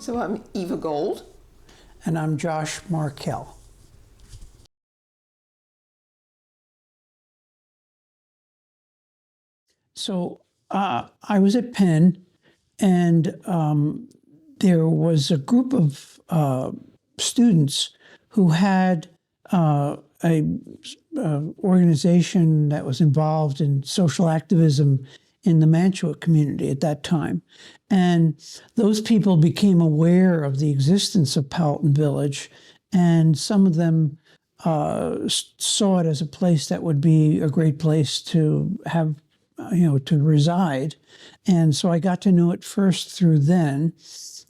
So I'm Eva Gold. And I'm Josh Markel. So I was at Penn, and there was a group of students who had a organization that was involved in social activism in the Mantua community at that time. And those people became aware of the existence of Powelton Village, and some of them saw it as a place that would be a great place to have, to reside. And so I got to know it first through then.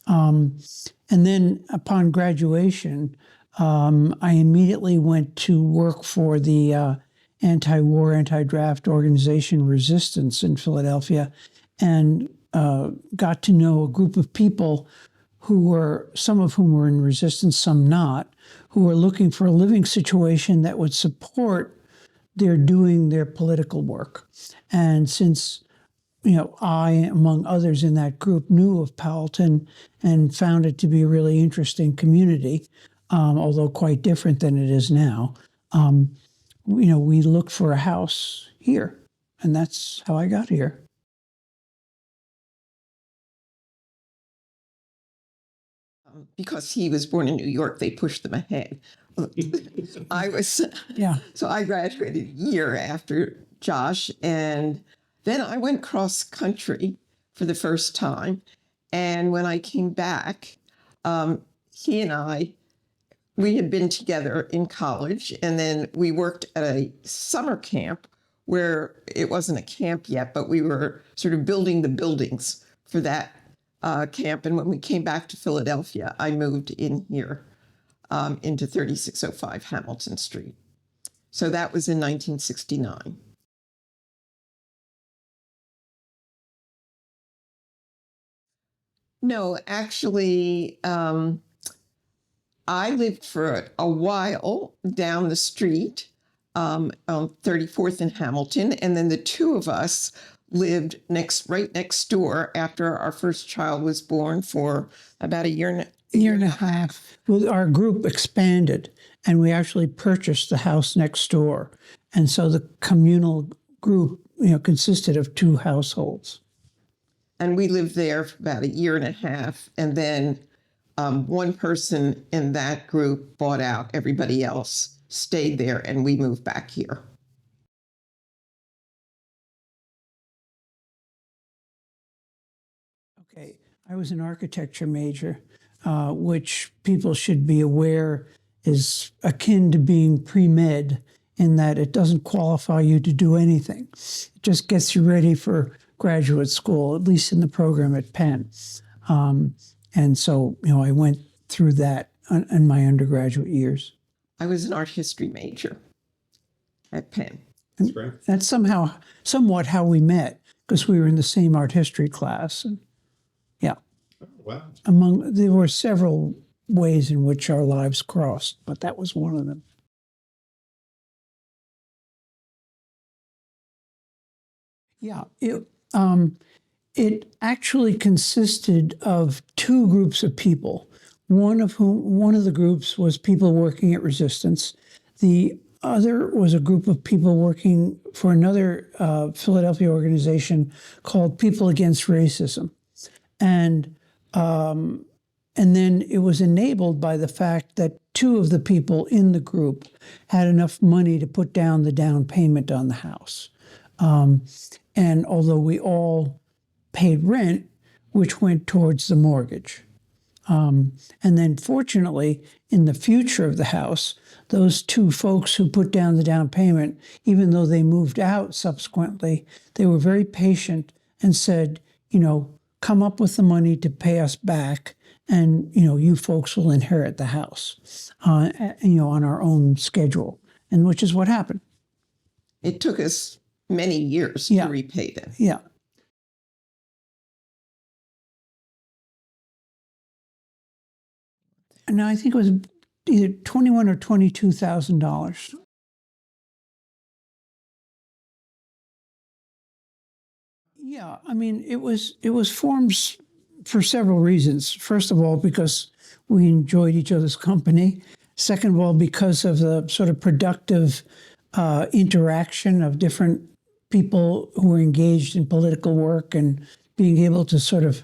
And then upon graduation, I immediately went to work for the anti-war, anti-draft organization Resistance in Philadelphia, and got to know a group of people who were, some of whom were in resistance, some not, who were looking for a living situation that would support their doing their political work. And since I, among others in that group, knew of Powelton and found it to be a really interesting community, although quite different than it is now. We looked for a house here, and that's how I got here. Because he was born in New York, they pushed them ahead. So I graduated a year after Josh, and then I went cross country for the first time. And when I came back, he and we had been together in college, and then we worked at a summer camp where it wasn't a camp yet, but we were sort of building the buildings for that camp. And when we came back to Philadelphia, I moved in here into 3605 Hamilton Street. So that was in 1969. No, actually, I lived for a while down the street on 34th and Hamilton, and then the two of us lived right next door after our first child was born for about a year and a half. Well, our group expanded, and we actually purchased the house next door. And so the communal group, consisted of two households. And we lived there for about a year and a half, and then one person in that group bought out. Everybody else stayed there, and we moved back here. Okay, I was an architecture major, which people should be aware is akin to being pre-med in that it doesn't qualify you to do anything. It just gets you ready for graduate school, at least in the program at Penn. And so, I went through that in my undergraduate years. I was an art history major at Penn. That's great. That's somewhat how we met, because we were in the same art history class. And yeah. Oh, wow. There were several ways in which our lives crossed, but that was one of them. Yeah, it actually consisted of two groups of people. One of the groups was people working at Resistance. The other was a group of people working for another Philadelphia organization called People Against Racism. And then it was enabled by the fact that two of the people in the group had enough money to put down the down payment on the house. And although we all paid rent, which went towards the mortgage. And then fortunately, in the future of the house, those two folks who put down the down payment, even though they moved out subsequently, they were very patient and said, come up with the money to pay us back, and, you folks will inherit the house, on our own schedule, and which is what happened. It took us many years to repay them. Yeah. And I think it was either $21,000 or $22,000. Yeah, I mean, it was forms for several reasons. First of all, because we enjoyed each other's company. Second of all, because of the sort of productive interaction of different people who were engaged in political work and being able to sort of,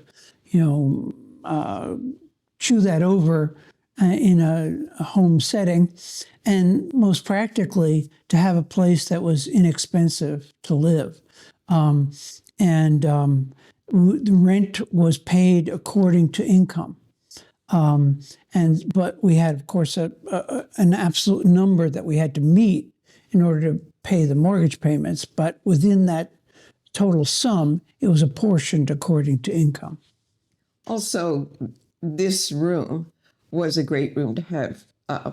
chew that over in a home setting. And most practically, to have a place that was inexpensive to live. The rent was paid according to income. But we had, of course, an absolute number that we had to meet in order to pay the mortgage payments. But within that total sum, it was apportioned according to income. Also, this room was a great room to have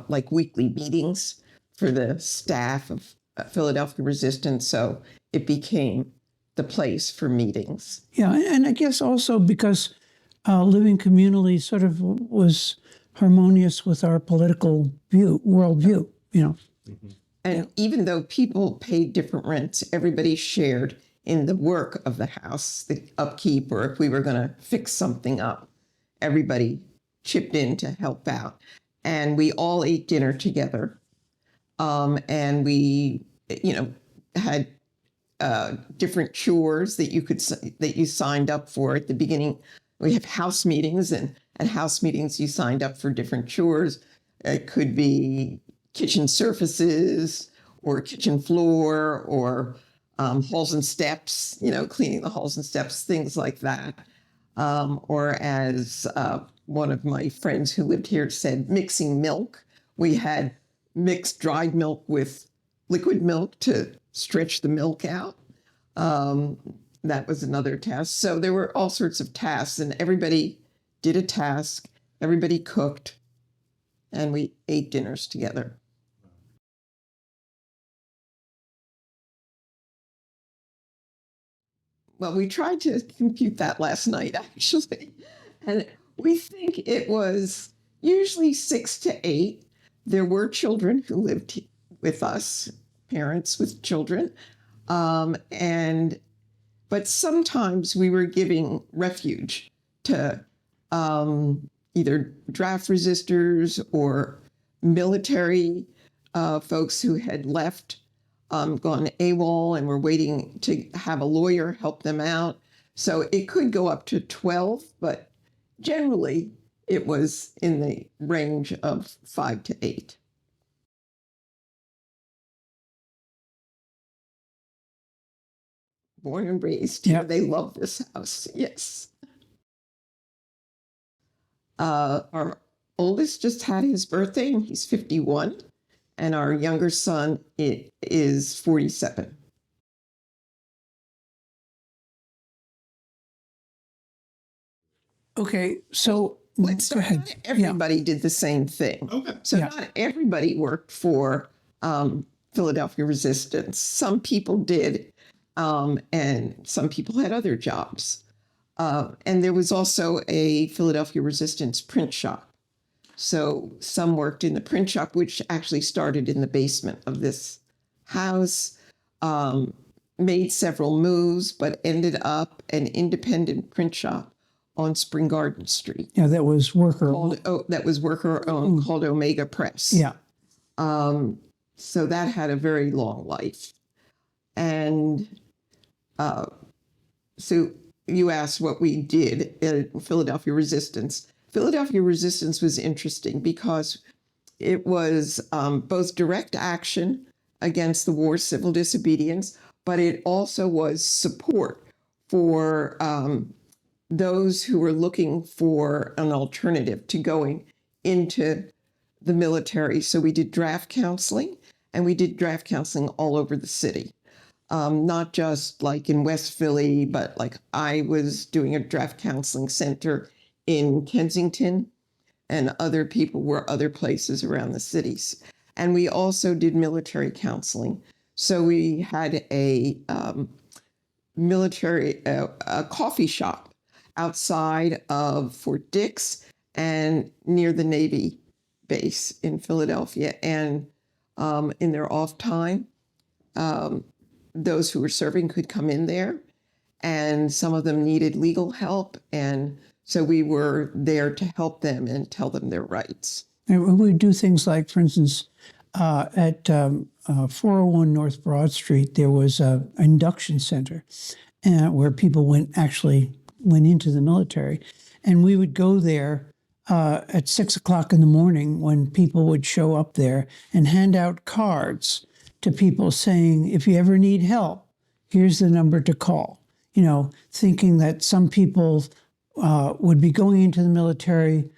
like weekly meetings for the staff of Philadelphia Resistance. So it became the place for meetings. Yeah, and I guess also because living communally sort of was harmonious with our political worldview. Mm-hmm. And even though people paid different rents, everybody shared in the work of the house, the upkeep, or if we were going to fix something up, everybody chipped in to help out. And we all ate dinner together. And we, had different chores that you signed up for at the beginning. We have house meetings, and at house meetings you signed up for different chores. It could be kitchen surfaces or kitchen floor or halls and steps, cleaning the halls and steps, things like that. Or as one of my friends who lived here said, mixing milk. We had mixed dried milk with liquid milk to stretch the milk out. That was another task. So there were all sorts of tasks, and everybody did a task. Everybody cooked, and we ate dinners together. Well, we tried to compute that last night, actually. And we think it was usually 6 to 8. There were children who lived with us, parents with children. But sometimes we were giving refuge to either draft resistors or military folks who had left, gone AWOL, and were waiting to have a lawyer help them out. So it could go up to 12, but generally it was in the range of 5 to 8. Born and raised here. Yep. They love this house. Yes. Our oldest just had his birthday, and he's 51. And our younger son is 47. Okay, so go ahead. Not everybody did the same thing. Okay. So not everybody worked for Philadelphia Resistance. Some people did, and some people had other jobs. And there was also a Philadelphia Resistance print shop. So some worked in the print shop, which actually started in the basement of this house, made several moves, but ended up an independent print shop on Spring Garden Street. Yeah, that was worker. That was worker-owned, called Omega Press. Yeah. So that had a very long life. And so you asked what we did in Philadelphia Resistance. Philadelphia Resistance was interesting because it was both direct action against the war, civil disobedience, but it also was support for those who were looking for an alternative to going into the military. So we did draft counseling, and we did draft counseling all over the city. Not just like in West Philly, but like I was doing a draft counseling center in Kensington, and other people were other places around the cities. And we also did military counseling. So we had a military coffee shop outside of Fort Dix and near the Navy base in Philadelphia. And in their off time, those who were serving could come in there, and some of them needed legal help. And So we were there to help them and tell them their rights. And we would do things like, for instance, at 401 North Broad Street, there was an induction center where people went into the military. And we would go there at 6 o'clock in the morning when people would show up there and hand out cards to people saying, if you ever need help, here's the number to call. You know, thinking that some people would be going into the military,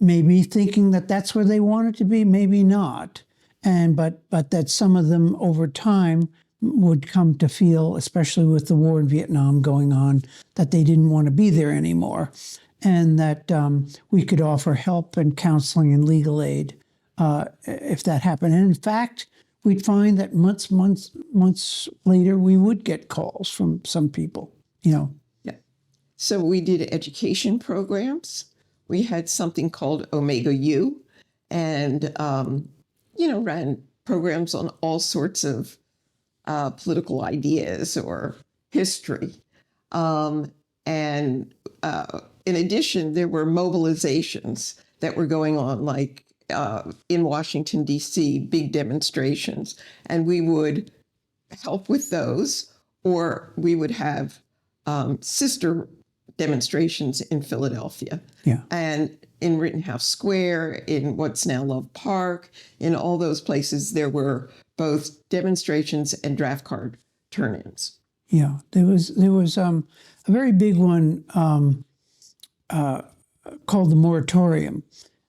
maybe thinking that that's where they wanted to be, maybe not. But that some of them over time would come to feel, especially with the war in Vietnam going on, that they didn't want to be there anymore. And that we could offer help and counseling and legal aid if that happened. And in fact, we'd find that months later, we would get calls from some people, you know. Yeah. So we did education programs. We had something called Omega U, and ran programs on all sorts of political ideas or history. And in addition, there were mobilizations that were going on, like in Washington, D.C., big demonstrations. And we would help with those, or we would have sister demonstrations in Philadelphia. Yeah. And in Rittenhouse Square, in what's now Love Park, in all those places, there were both demonstrations and draft card turn-ins. Yeah, there was a very big one called the Moratorium,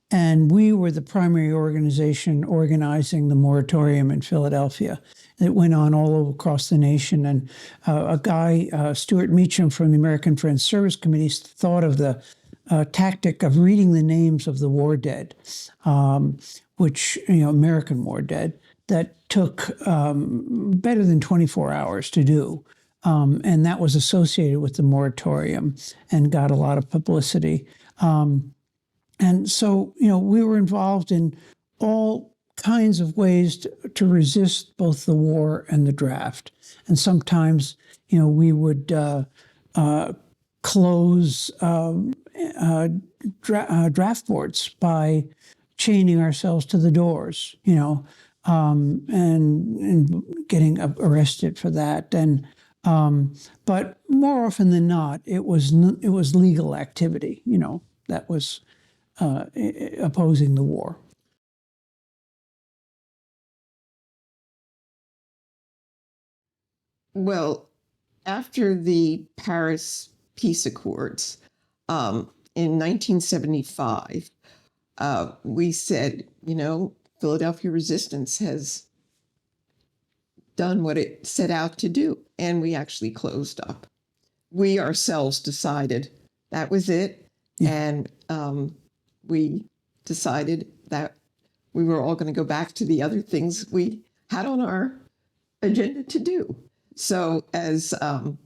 and we were the primary organization organizing the moratorium in Philadelphia. It went on all across the nation, and a guy, Stuart Meacham from the American Friends Service Committee, thought of the tactic of reading the names of the war dead, which, American war dead, that took better than 24 hours to do. And that was associated with the moratorium and got a lot of publicity. And so, we were involved in all kinds of ways to resist both the war and the draft. And sometimes, we would close draft boards by chaining ourselves to the doors, and getting arrested for that. And but more often than not, it was legal activity, that was opposing the war. Well, after the Paris Peace Accords in 1975, we said, Philadelphia resistance has done what it set out to do, and we actually closed up. We ourselves decided that was it, and we decided that we were all going to go back to the other things we had on our agenda to do. So as, the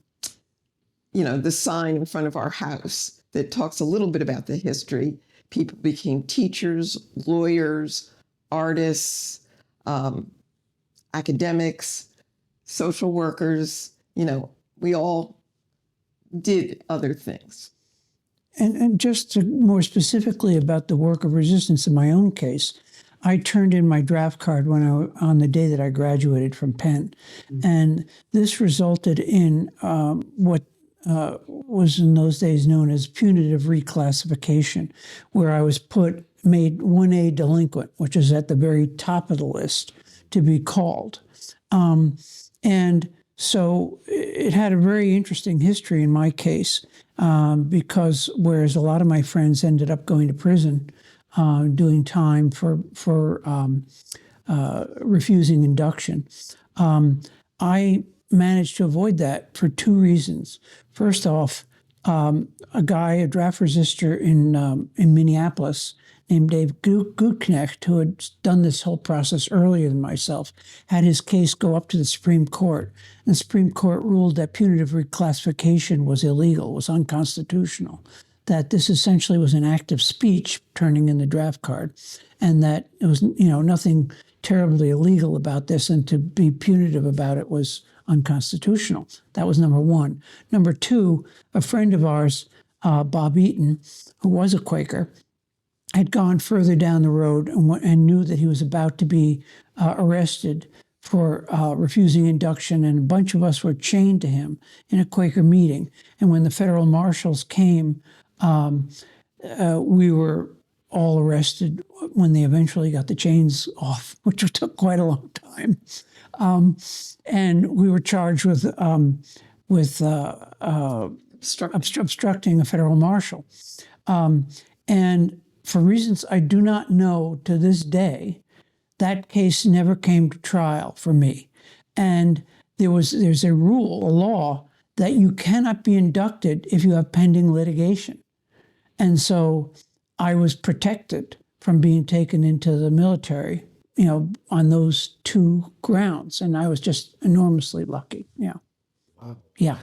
sign in front of our house that talks a little bit about the history, people became teachers, lawyers, artists, academics, social workers, we all did other things. And just more specifically about the work of resistance in my own case, I turned in my draft card on the day that I graduated from Penn. Mm-hmm. And this resulted in what was in those days known as punitive reclassification, where I was made 1A delinquent, which is at the very top of the list to be called. And so it had a very interesting history in my case, because whereas a lot of my friends ended up going to prison, doing time for refusing induction, I managed to avoid that for two reasons. First off, a draft resistor in Minneapolis named Dave Gutknecht, who had done this whole process earlier than myself, had his case go up to the Supreme Court. And the Supreme Court ruled that punitive reclassification was illegal, was unconstitutional, that this essentially was an act of speech, turning in the draft card, and that it was, nothing terribly illegal about this, and to be punitive about it was unconstitutional. That was number one. Number two, a friend of ours Bob Eaton, who was a Quaker, had gone further down the road and knew that he was about to be arrested for refusing induction, and a bunch of us were chained to him in a Quaker meeting. And when the federal marshals came, we were all arrested when they eventually got the chains off, which took quite a long time. And we were charged with obstructing a federal marshal. And for reasons I do not know to this day, that case never came to trial for me. And there's a rule, a law, that you cannot be inducted if you have pending litigation. And so I was protected from being taken into the military, on those two grounds. And I was just enormously lucky. Yeah. Wow. Yeah.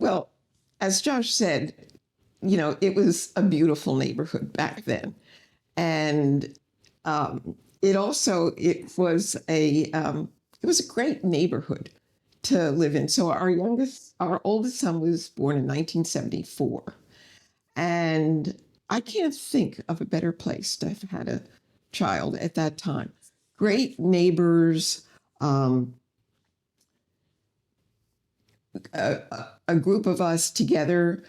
Well, as Josh said, it was a beautiful neighborhood back then. And it was a great neighborhood to live in. So our oldest son was born in 1974. And I can't think of a better place to have had a child at that time. Great neighbors, a group of us together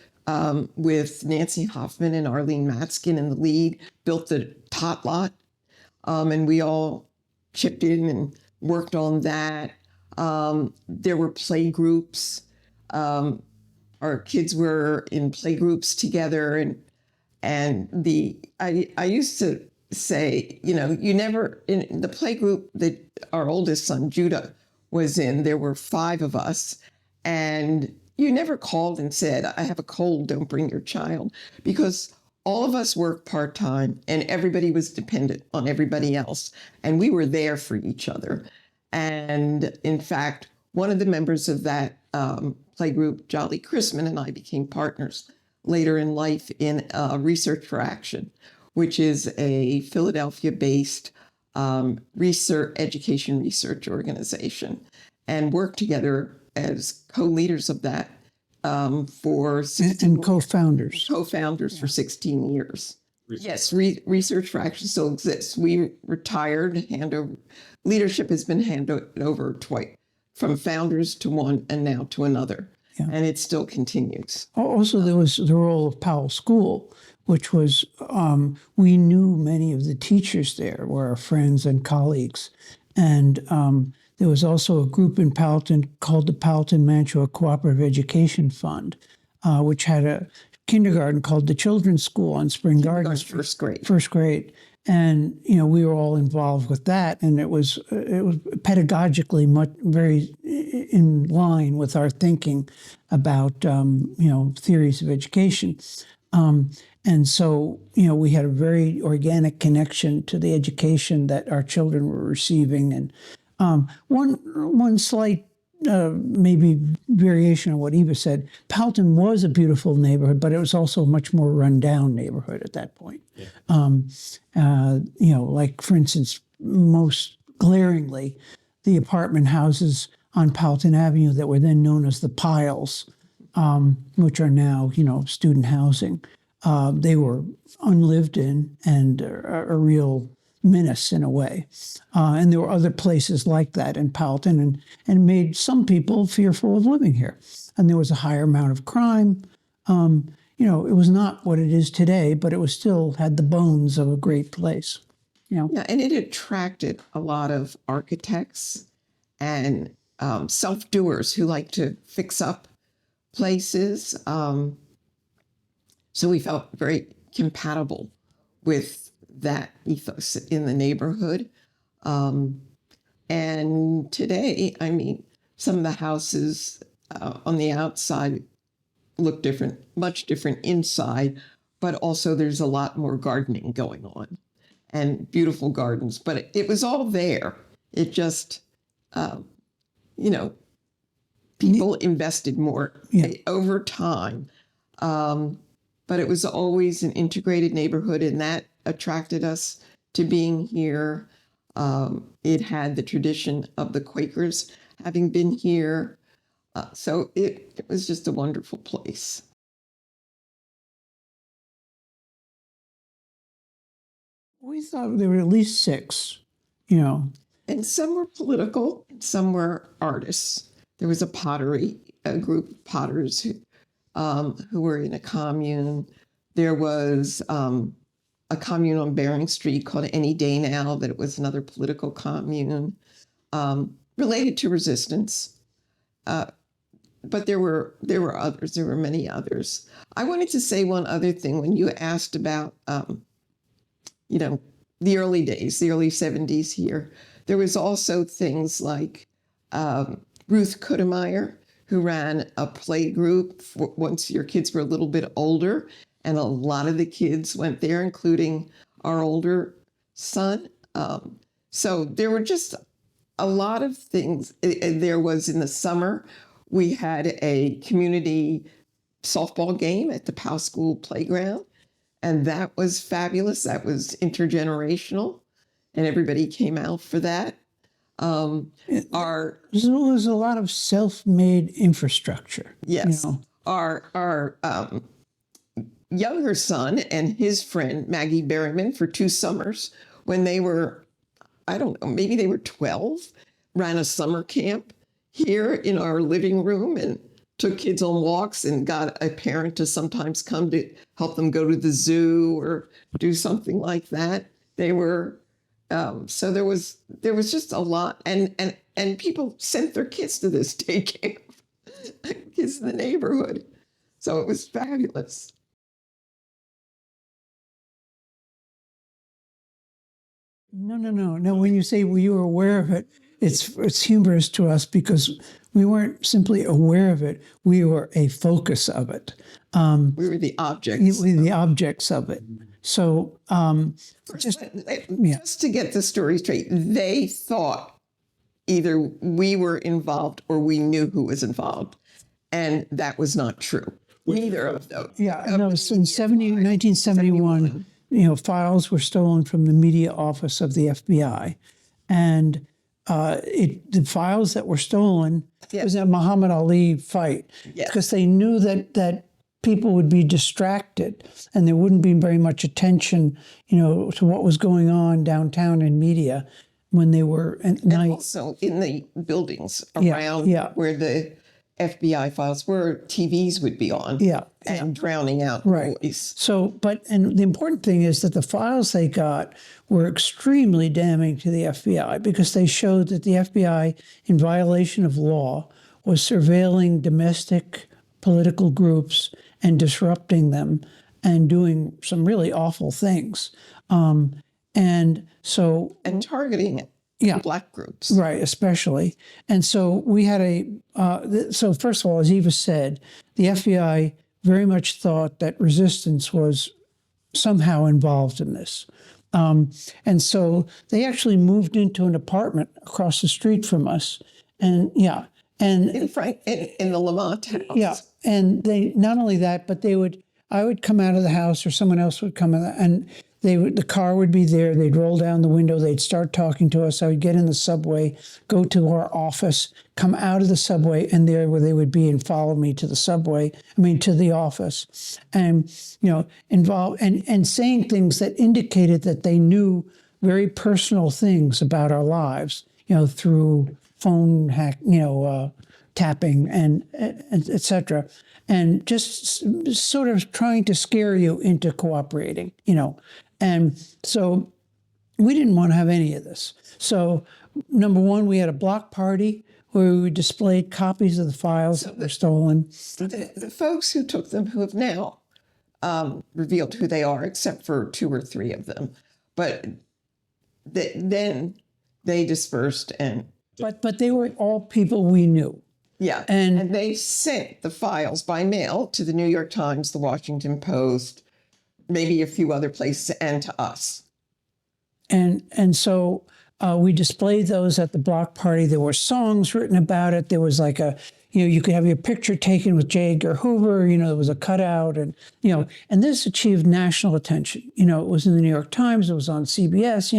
with Nancy Hoffman and Arlene Matskin in the lead, built the tot lot. And we all chipped in and worked on that. There were play groups. Our kids were in play groups together. And I used to say, you never, in the play group that our oldest son, Judah, was in, there were 5 of us. And you never called and said, I have a cold, don't bring your child, because all of us worked part-time and everybody was dependent on everybody else. And we were there for each other. And in fact, one of the members of that play group, Jolly Chrisman, and I became partners later in life in Research for Action, which is a Philadelphia-based education research organization, and worked together as co-leaders of that for 16 and co-founders. Co-founders for 16 years. Yes, Research for Action still exists. We retired, leadership has been handed over twice, from founders to one and now to another. Yeah. And it still continues. Also, there was the role of Powell School, which was, we knew many of the teachers there were our friends and colleagues. And there was also a group in Powelton called the Powelton Mantua Cooperative Education Fund, which had a kindergarten called the Children's School on Spring Garden Street. First grade. And, we were all involved with that. And it was pedagogically very in line with our thinking about, theories of education. And so, we had a very organic connection to the education that our children were receiving. And one slight maybe variation on what Eva said, Powelton was a beautiful neighborhood, but it was also a much more run-down neighborhood at that point. Yeah. Like, for instance, most glaringly, the apartment houses on Powelton Avenue that were then known as the Piles, which are now, student housing. They were unlived in and a real menace in a way. And there were other places like that in Powelton and made some people fearful of living here. And there was a higher amount of crime. It was not what it is today, but it was still had the bones of a great place. Yeah, and it attracted a lot of architects and self-doers who like to fix up places. So we felt very compatible with that ethos in the neighborhood. And today, some of the houses on the outside look different, much different inside, but also there's a lot more gardening going on and beautiful gardens. But it was all there. It just, people invested more over time. But it was always an integrated neighborhood, and that attracted us to being here. It had the tradition of the Quakers having been here. So it was just a wonderful place. We thought there were at least 6, you know. And some were political, and some were artists. There was a group of potters who were in a commune. There was a commune on Bering Street called Any Day Now, that it was another political commune related to resistance. But there were others. There were many others. I wanted to say one other thing. When you asked about, the early days, the early 70s here, there was also things like Ruth Kudemeyer, who ran a play group once your kids were a little bit older. And a lot of the kids went there, including our older son. So there were just a lot of things. There was, in the summer, we had a community softball game at the Powell School playground. And that was fabulous. That was intergenerational. And everybody came out for that. There was a lot of self-made infrastructure. Yes. Our younger son and his friend, Maggie Berryman, for 2 summers, when they were, I don't know, maybe they were 12, ran a summer camp here in our living room and took kids on walks and got a parent to sometimes come to help them go to the zoo or do something like that. They were, so there was just a lot, and people sent their kids to this day camp, kids in the neighborhood. So it was fabulous. No. When you say you were aware of it, it's humorous to us because we weren't simply aware of it. We were a focus of it. We were the objects. The objects of it. So just to get the story straight, they thought either we were involved or we knew who was involved. And that was not true. Neither of those. Yeah, no, in 1971, files were stolen from the media office of the FBI. And the files that were stolen was a Muhammad Ali fight. Yes. Because they knew that people would be distracted and there wouldn't be very much attention, to what was going on downtown in media when they were at night. Also in the buildings around where the FBI files were, TVs would be on and drowning out noise. So, and the important thing is that the files they got were extremely damning to the FBI because they showed that the FBI, in violation of law, was surveilling domestic political groups and disrupting them and doing some really awful things. And targeting Black groups. Right, especially. And so we had so first of all, as Eva said, the FBI very much thought that resistance was somehow involved in this. And so they actually moved into an apartment across the street from us. And in the Lamont house. Yeah, and they, not only that, but I would come out of the house or someone else would come in and the car would be there. They'd roll down the window. They'd start talking to us. I would get in the subway, go to our office, come out of the subway, and there where they would be and follow me to the to the office. And, involve and saying things that indicated that they knew very personal things about our lives, through phone hack, tapping and et cetera. And just sort of trying to scare you into cooperating, And so we didn't want to have any of this. So number one, we had a block party where we displayed copies of the files that were stolen. The folks who took them, who have now revealed who they are, except for 2 or 3 of them. But then they dispersed and... But they were all people we knew. Yeah, and they sent the files by mail to the New York Times, the Washington Post, maybe a few other places, and to us. And so we displayed those at the block party. There were songs written about it. There was like you could have your picture taken with J. Edgar Hoover. There was a cutout, and and this achieved national attention. It was in the New York Times. It was on CBS.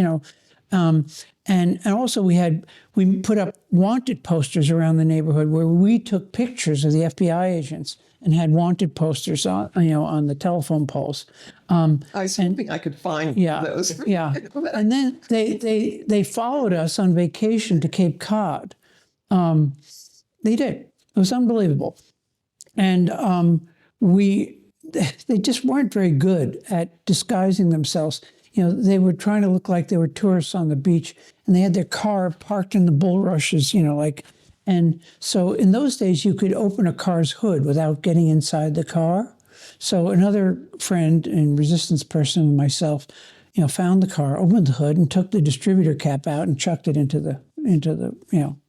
And also we put up wanted posters around the neighborhood where we took pictures of the FBI agents and had wanted posters on the telephone poles. I was hoping I could find those. Yeah. And then they followed us on vacation to Cape Cod. They did. It was unbelievable. And they just weren't very good at disguising themselves. They were trying to look like they were tourists on the beach, and they had their car parked in the bulrushes, and so in those days you could open a car's hood without getting inside the car. So another friend and resistance person and myself, found the car, opened the hood, and took the distributor cap out and chucked it into the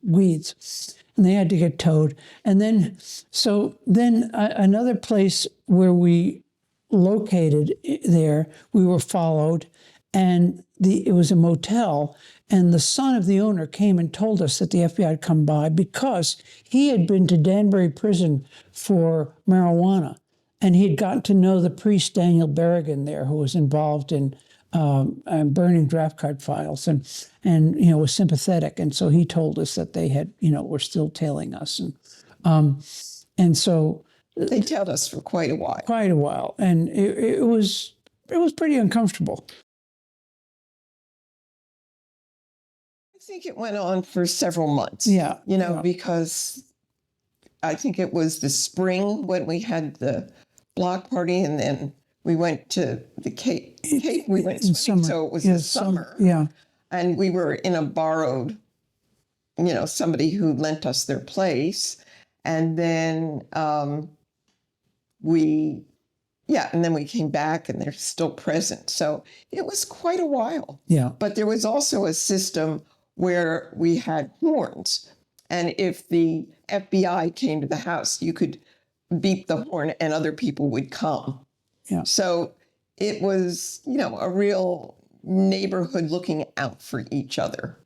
weeds. And they had to get towed. And then, another place where we located there, we were followed, and it was a motel, and the son of the owner came and told us that the FBI had come by because he had been to Danbury Prison for marijuana, and he had gotten to know the priest Daniel Berrigan there, who was involved in burning draft card files, and was sympathetic, and so he told us that they had were still tailing us, and so they tailed us for quite a while. Quite a while, and it was pretty uncomfortable. I think it went on for several months. Yeah, because I think it was the spring when we had the block party, and then we went to the Cape. We went swimming, summer. So it was the summer. Yeah, and we were in a borrowed, somebody who lent us their place, and then we came back, and they're still present. So it was quite a while. Yeah, but there was also a system where we had horns, and if the FBI came to the house, you could beep the horn, and other people would come. Yeah. So it was, a real neighborhood looking out for each other.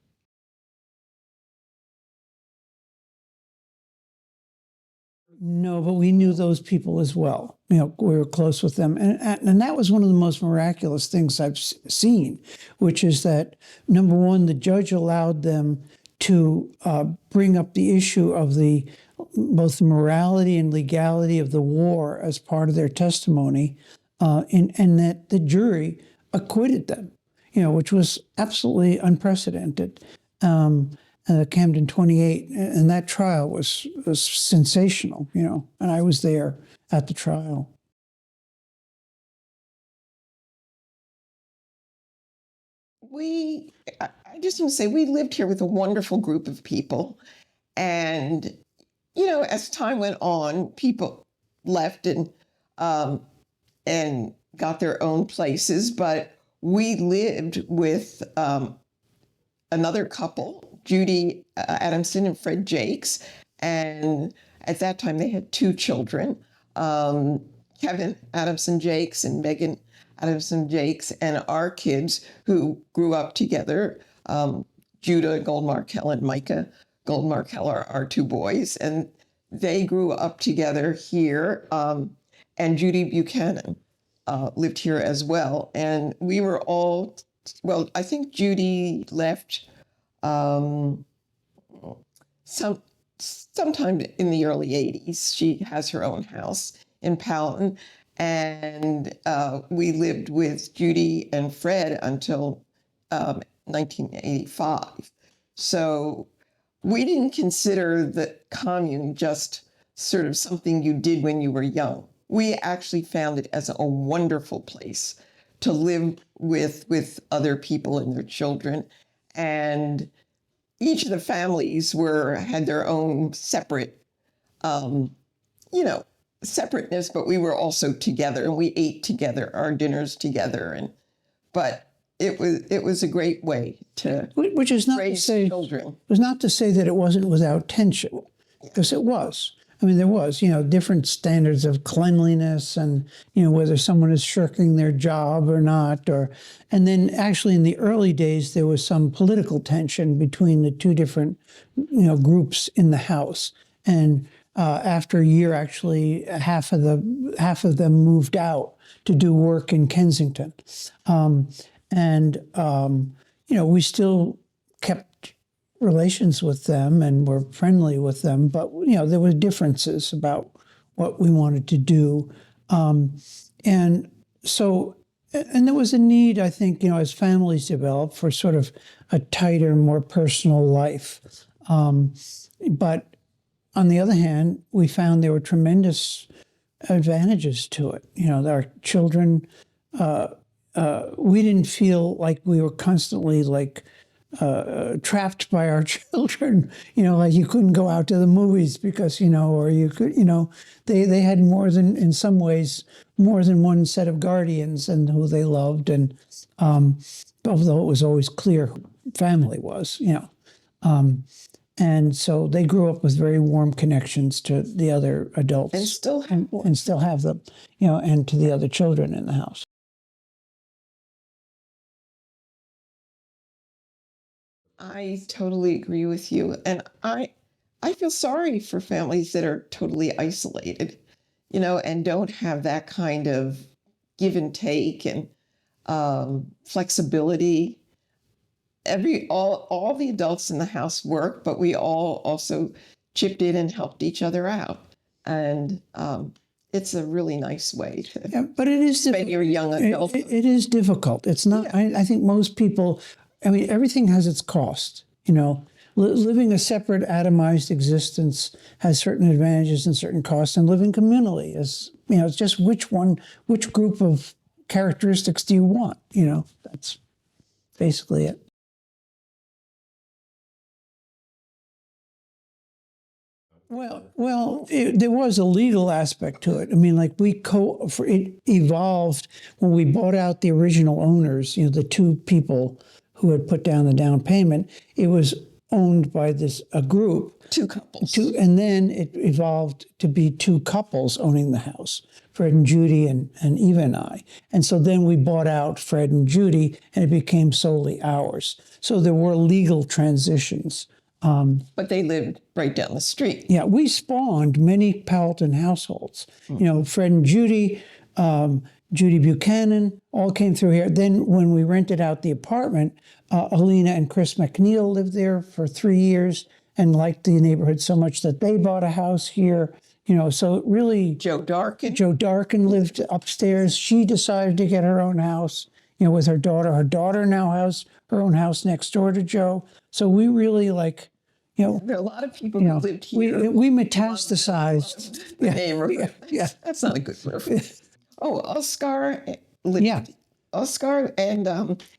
No, but we knew those people as well. We were close with them. And that was one of the most miraculous things I've seen, which is that, number one, the judge allowed them to bring up the issue of both the morality and legality of the war as part of their testimony, and that the jury acquitted them, which was absolutely unprecedented. Camden 28, and that trial was sensational, and I was there at the trial. I just want to say, we lived here with a wonderful group of people, and, as time went on, people left and got their own places, but we lived with another couple, Judy Adamson and Fred Jakes, and at that time they had two children, Kevin Adamson Jakes and Megan Adamson Jakes, and our kids who grew up together, Judah Gold-Markel and Micah Gold-Markel are our two boys, and they grew up together here, and Judy Buchanan lived here as well, and we were all, well, I think Judy left sometime in the early 80s. She has her own house in Powelton, and we lived with Judy and Fred until 1985. So we didn't consider the commune just sort of something you did when you were young. We actually found it as a wonderful place to live with other people and their children. And each of the families had their own separate, separateness, but we were also together, and we ate together, our dinners together. But it was a great way to which is not raise to say, children. It was not to say that it wasn't without tension, because it was. I mean, there was, different standards of cleanliness and, whether someone is shirking their job or not. And then actually in the early days, there was some political tension between the two different, groups in the house. And after a year, actually, half of them moved out to do work in Kensington. we still kept relations with them and were friendly with them, but there were differences about what we wanted to do, and so. And there was a need, I think, as families developed, for sort of a tighter, more personal life. But on the other hand, we found there were tremendous advantages to it. Our children, we didn't feel like we were constantly trapped by our children, like you couldn't go out to the movies because, or you could, they had in some ways, more than one set of guardians and who they loved. And although it was always clear who family was, and so they grew up with very warm connections to the other adults. And still have and still have them, and to the other children in the house. I totally agree with you. And I feel sorry for families that are totally isolated, and don't have that kind of give and take and flexibility. All the adults in the house work, but we all also chipped in and helped each other out. And it's a really nice way to but it is spend your young adult. It is difficult. It's not, I think most people, everything has its cost, living a separate atomized existence has certain advantages and certain costs, and living communally is, it's just which group of characteristics do you want? That's basically it. Well, there was a legal aspect to it. It evolved when we bought out the original owners, the two people who had put down the down payment. It was owned by a group. Two couples. And then it evolved to be two couples owning the house, Fred and Judy and Eva and I. And so then we bought out Fred and Judy, and it became solely ours. So there were legal transitions. But they lived right down the street. Yeah, we spawned many Powelton households. Fred and Judy, Judy Buchanan, all came through here. Then when we rented out the apartment, Alina and Chris McNeil lived there for 3 years and liked the neighborhood so much that they bought a house here. So it really... Joe Darkin lived upstairs. She decided to get her own house, with her daughter. Her daughter now has her own house next door to Joe. So we really there are a lot of people who lived here. We metastasized. The neighborhood. Yeah. That's not a good word. Oh, Oscar lived. Yeah. Oscar and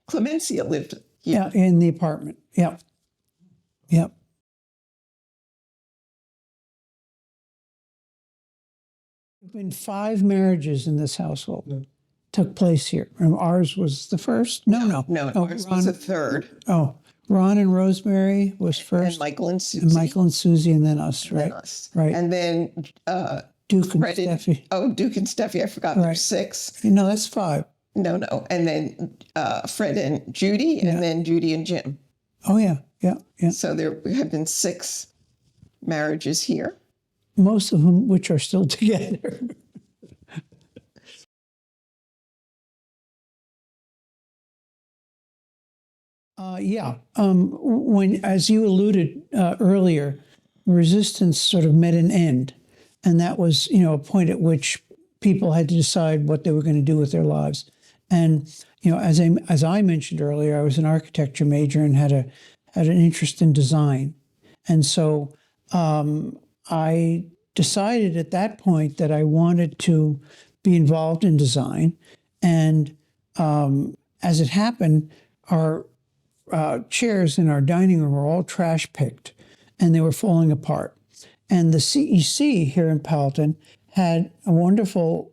Clemencia lived here. Yeah, in the apartment. Yeah. Yep. There have been 5 marriages in this household. Yeah. Took place here. And ours was the first? No. Ours was the third. Oh, Ron and Rosemary was first. And Michael and Susie. And Michael and Susie, and then us, right? Right. And then Duke and Steffi. Duke and Steffi, I forgot. Right. There's 6. No, that's 5. No. And then Fred and Judy, and then Judy and Jim. Oh, yeah. So there have been 6 marriages here. Most of them which are still together. When, as you alluded earlier, resistance sort of met an end, and that was, a point at which people had to decide what they were going to do with their lives. And as I mentioned earlier, I was an architecture major and had an interest in design, and so I decided at that point that I wanted to be involved in design, and as it happened, our chairs in our dining room were all trash picked, and they were falling apart. And the CEC here in Powelton had a wonderful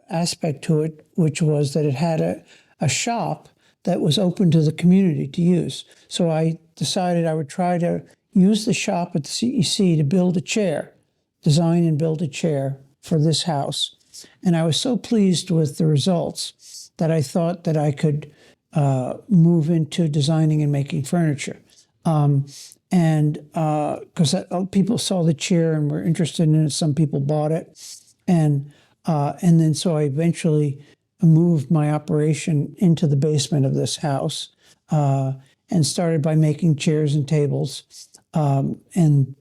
aspect to it, which was that it had a shop that was open to the community to use. So I decided I would try to use the shop at the CEC to build a chair, design and build a chair for this house. And I was so pleased with the results that I thought that I could move into designing and making furniture. And because people saw the chair and were interested in it, some people bought it. And then so I eventually moved my operation into the basement of this house and started by making chairs and tables and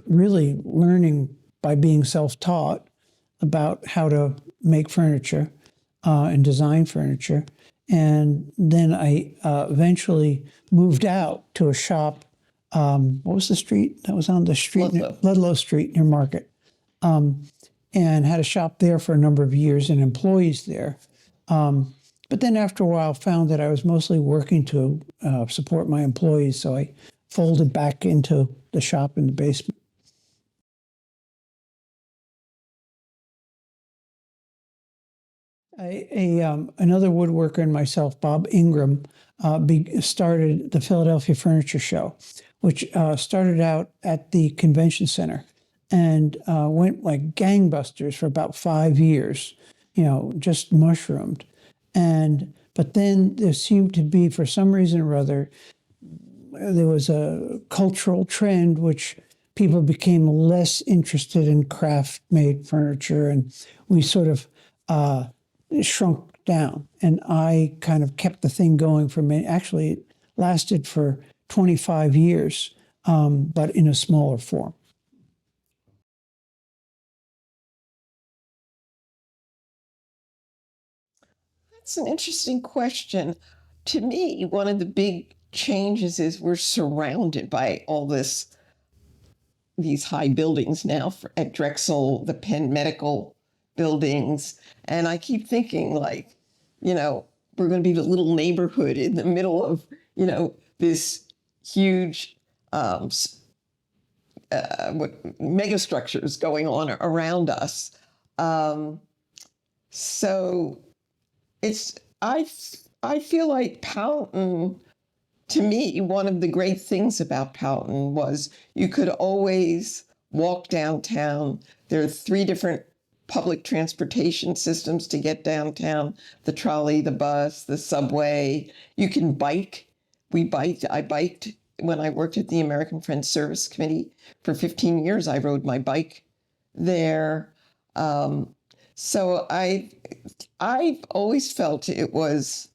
really learning by being self-taught about how to make furniture and design furniture. And then I eventually moved out to a shop. What was the street? That was on the street, Ludlow Street near Market. And had a shop there for a number of years and employees there. But then after a while found that I was mostly working to support my employees, so I folded back into the shop in the basement. Another woodworker and myself, Bob Ingram, started the Philadelphia Furniture Show, which started out at the convention center and went like gangbusters for about 5 years, just mushroomed. But then there seemed to be, for some reason or other, there was a cultural trend which people became less interested in craft-made furniture, and we sort of shrunk down. And I kind of kept the thing going for many. Actually, it lasted for 25 years, but in a smaller form. That's an interesting question. To me, one of the big changes is we're surrounded by all these high buildings now at Drexel, the Penn Medical buildings. And I keep thinking we're going to be the little neighborhood in the middle of, this huge megastructures going on around us. So I feel like Powelton, to me, one of the great things about Powelton was you could always walk downtown. There are 3 different public transportation systems to get downtown: the trolley, the bus, the subway. You can bike. I biked when I worked at the American Friends Service Committee for 15 years. I rode my bike there. So I've always felt it was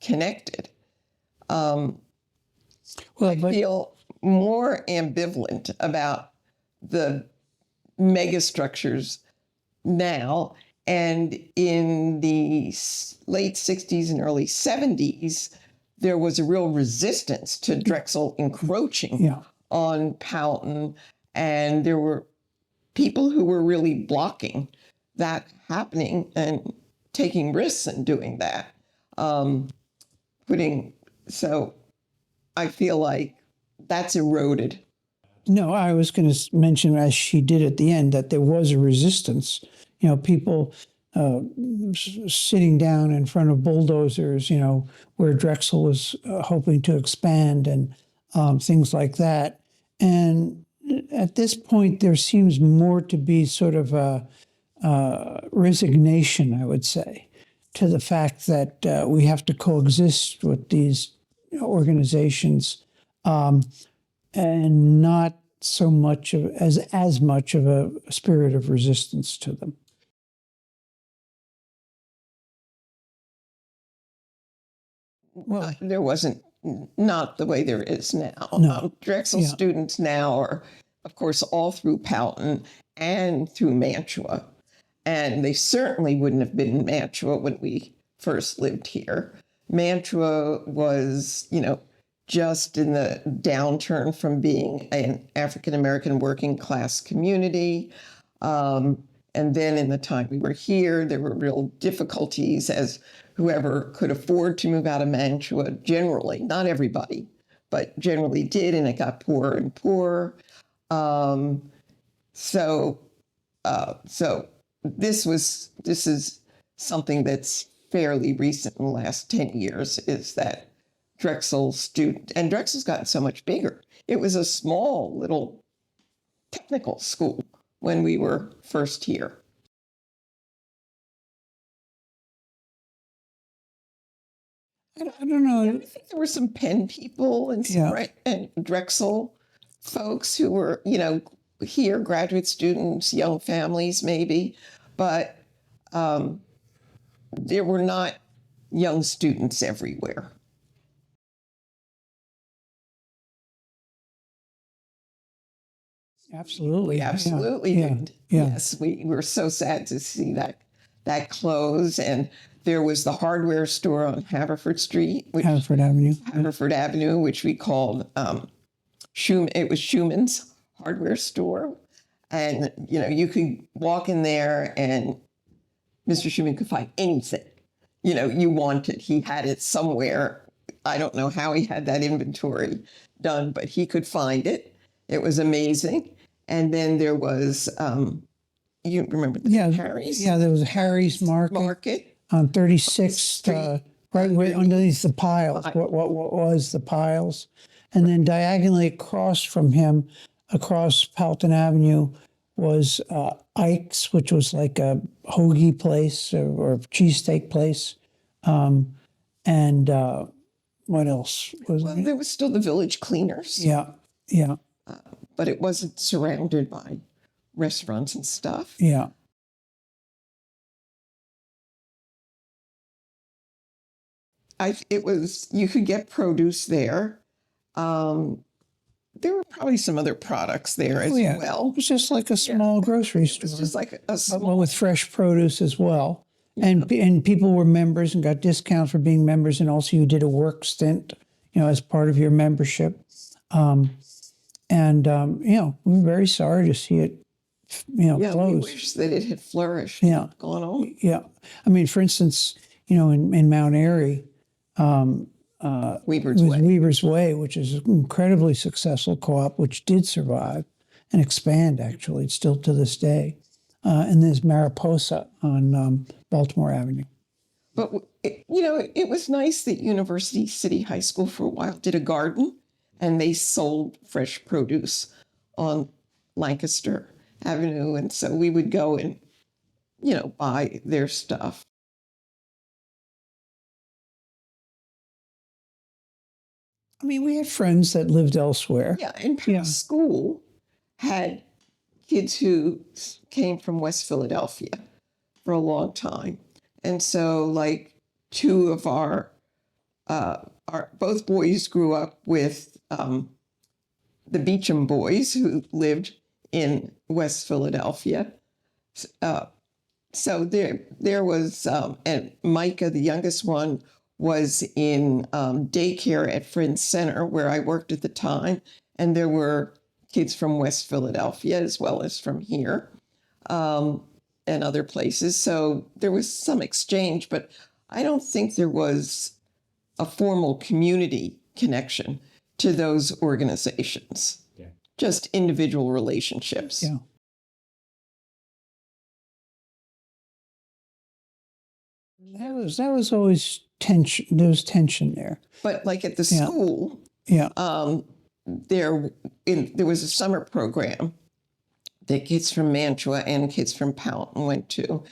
connected. I feel more ambivalent about the megastructures now. And in the late 60s and early 70s, there was a real resistance to Drexel encroaching on Powelton. And there were people who were really blocking that happening and taking risks and doing that. So I feel like that's eroded. No, I was going to mention, as she did at the end, that there was a resistance. People sitting down in front of bulldozers, where Drexel was hoping to expand and things like that. And at this point, there seems more to be sort of a resignation, I would say, to the fact that we have to coexist with these organizations, and not so much as much of a spirit of resistance to them. Well, there wasn't, not the way there is now. No. Drexel students now are, of course, all through Powelton and through Mantua. And they certainly wouldn't have been in Mantua when we first lived here. Mantua was, just in the downturn from being an African-American working class community. And then in the time we were here, there were real difficulties as whoever could afford to move out of Mantua generally, not everybody, but generally did, and it got poorer and poorer. So this is something that's fairly recent in the last 10 years, is that Drexel's gotten so much bigger. It was a small little technical school when we were first here. I don't know. I think there were some Penn people and and Drexel folks who were, here, graduate students, young families maybe, but there were not young students everywhere. Absolutely. We absolutely Yeah. did. Yeah. Yes, we were so sad to see that close. And there was the hardware store on Haverford Street, Haverford Avenue. Haverford Avenue, which we called it was Schumann's hardware store. And, you could walk in there and Mr. Schumann could find anything, you wanted. He had it somewhere. I don't know how he had that inventory done, but he could find it. It was amazing. And then there was, you remember the Harry's? Yeah, there was a Harry's Market on 36th, right underneath the piles. What was the piles? And then diagonally across from him, across Powelton Avenue, was Ike's, which was like a hoagie place or cheesesteak place. And what else was Well, there? there was still the Village Cleaners. Yeah, yeah, But it wasn't surrounded by restaurants and stuff. yeah. You could get produce there. There were probably some other products there as well. It was just like a small grocery store. It's just like a small. Well, with fresh produce as well. And people were members and got discounts for being members, and also you did a work stint, as part of your membership. We were very sorry to see it, close. We wish that it had flourished. Yeah. Gone on. Yeah. I mean, for instance, in Mount Airy, Weaver's Way. Weaver's Way, which is an incredibly successful co-op, which did survive and expand, actually. It's still to this day. And there's Mariposa on Baltimore Avenue. But, it was nice that University City High School for a while did a garden, and they sold fresh produce on Lancaster Avenue. And so we would go and, buy their stuff. I mean, we had friends that lived elsewhere. Yeah, and school had kids who came from West Philadelphia for a long time. And so, like, two of our both boys grew up with the Beecham boys who lived in West Philadelphia. So there was, and Micah, the youngest one, was in daycare at Friends Center, where I worked at the time. And there were kids from West Philadelphia as well as from here and other places. So there was some exchange, but I don't think there was a formal community connection to those organizations. Yeah. Just individual relationships. Yeah. That was always tension. There was tension there. But like at the school, Yeah. there was a summer program that kids from Mantua and kids from Powelton went to.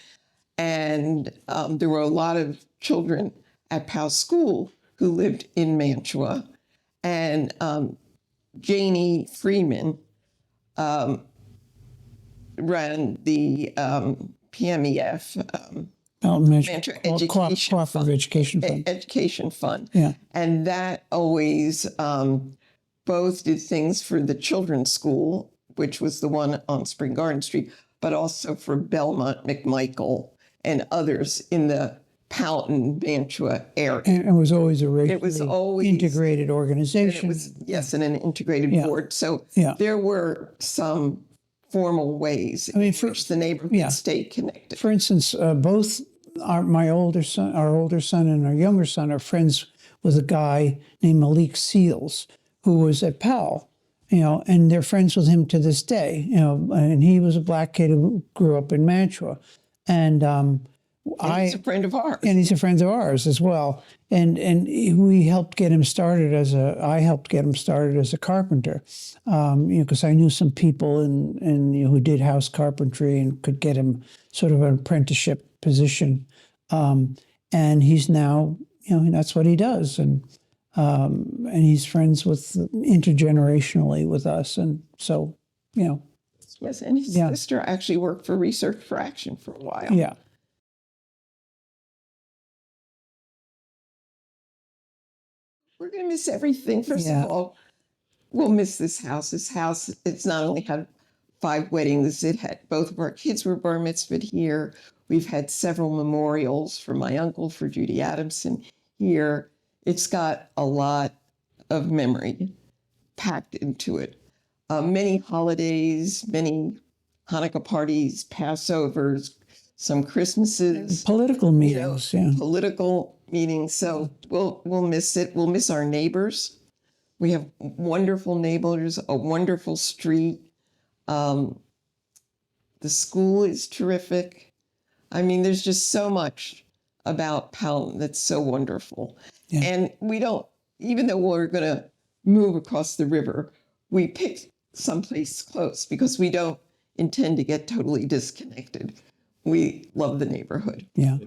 And there were a lot of children at Powell School who lived in Mantua. And Janie Freeman ran the PMEF, Mantua Cooperative Education Fund. Education Fund. Yeah. And that always both did things for the children's school, which was the one on Spring Garden Street, but also for Belmont, McMichael, and others in the Powelton, Mantua area. And it was always a racially integrated organization. And an integrated board. So there were some formal ways in which the neighborhood stayed connected. For instance, both our older son and our younger son are friends with a guy named Malik Seals, who was at Powell, and they're friends with him to this day, and he was a black kid who grew up in Mantua. And he's a friend of ours. And he's a friend of ours as well. And we helped get him started I helped get him started as a carpenter, because I knew some people who did house carpentry and could get him sort of an apprenticeship position. And he's now, that's what he does. And he's friends with intergenerationally with us. And so, Yes, and his sister actually worked for Research for Action for a while. Yeah. We're going to miss everything. First Yeah. of all, we'll miss this house. This house, it's not only had 5 weddings, it had both of our kids were bar mitzvahed here. We've had several memorials for my uncle, for Judy Adamson here. It's got a lot of memory packed into it. Many holidays, many Hanukkah parties, Passovers, some Christmases, Political meetings, yeah. political meetings. So we'll miss it. We'll miss our neighbors. We have wonderful neighbors, a wonderful street. The school is terrific. I mean, there's just so much about Powelton that's so wonderful. Yeah. And we don't, even though we're going to move across the river, we picked someplace close because we don't intend to get totally disconnected. We love the neighborhood. Yeah.